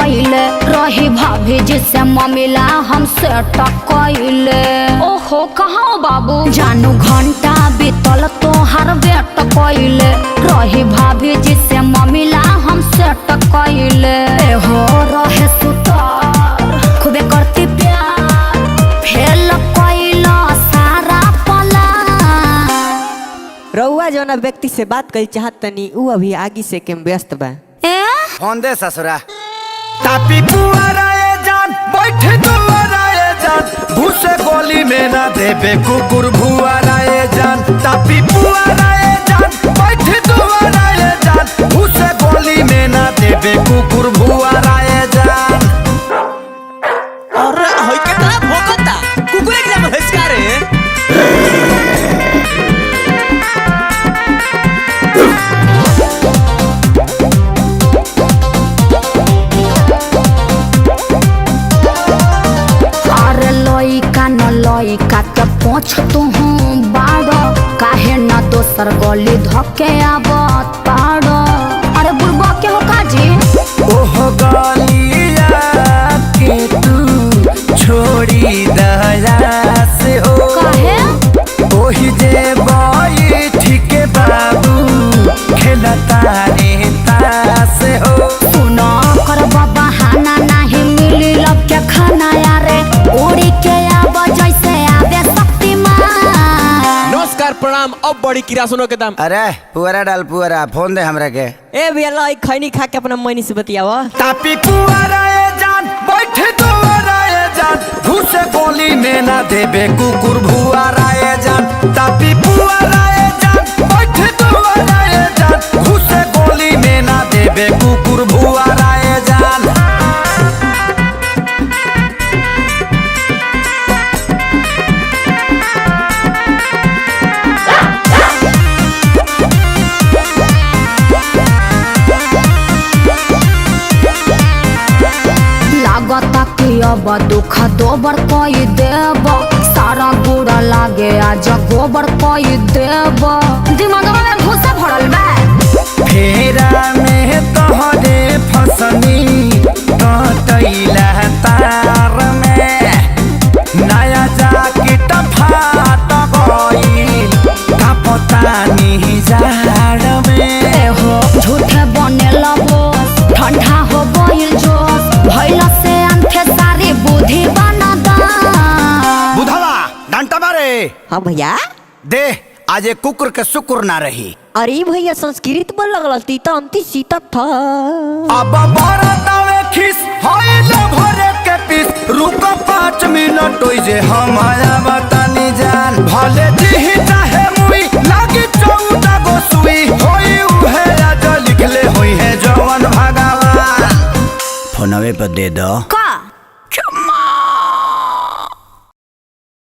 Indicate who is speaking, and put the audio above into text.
Speaker 1: भइले रही भाभी जिसे ममिला हमसे टकइले। ओहो कहाँ बाबू जानू घंटा बीतल तोहर बेट कइले रही भाभी जिसे ममिला हमसे टकइले। हो रहे सुतार खूबे करती प्यार फेल कइला सारा पला।
Speaker 2: रउआ जौना व्यक्ति से बात करी चाहत तनी उ अभी आगे से के व्यस्त बा।
Speaker 3: फोन दे ससुरा। तापी पुअराए जान बैठे दुआराए जान घुसे गोली में ना देबे कुकुर भुआराए जान। तापी पुअराए जान बैठे दुआराए जान घुसे गोली में ना देबे कुकुर भुआराए जान।
Speaker 4: अरे होय के ता भोकता कुकुर एकदम हंसका रे।
Speaker 1: लइका के पूछ तू बाड़ो काहे न दोसर गली धके आवत पाड़ो। अरे बुढ़बा के हो काजी
Speaker 3: ओह गलिया के तू छोड़ी दया से हो
Speaker 1: काहे
Speaker 3: ओही जे बाई ठीक बाबू खेलता रे तास हो।
Speaker 1: सुनो कर बहाना नहीं मिली लब के खाना यारे उड़ी के आवा जैसे आवे शक्तिमान।
Speaker 4: नमस्कार प्रणाम। अब बड़ी किरा सुनो के दाम।
Speaker 3: अरे पुअरा डाल पुअरा फोन दे हमरा के।
Speaker 2: ए भैया लाई खैनी खा के अपना मनी से बतियावा।
Speaker 3: तापी पुअराए जान बैठे दुआराए जान घुसे गोली में ना देबे कुकुर भुआराए जान। तापी पुअराए जान बैठे दुआराए जान घुसे गोली में ना देबे कुकुर भुआराए जान।
Speaker 1: लागता कि अब दुख दोबर कई देब सारा गुड़ा लागे आज गोबर कई देब। दिमागवा में भूसा भरल बा।
Speaker 3: फेरा में तोहरे फसनी कटैला तार में नया जाकेट फाट गइल का पता नहीं जाड़ में।
Speaker 1: हो झूठे बने लगो ठंडा हो गइल जोश भइल से अंथे सारी बुद्धि बना दा।
Speaker 3: बुधवा डंटा मारे।
Speaker 2: हाँ भैया
Speaker 3: दे आज एक कुकुर के शुक्र ना रही।
Speaker 2: अरे भैया संस्कृत बोल लगल तीता अंति सीता था।
Speaker 3: अब बरतावे खिस होइल भरे के पीस रुको 5 मिनट ओइ जे हम आया बतानी जान। भले जी चाहे मुई लागी 14 गो सुई होई उहे आज लिखले होई है जवन भगवान। फोनवे पर दे दो।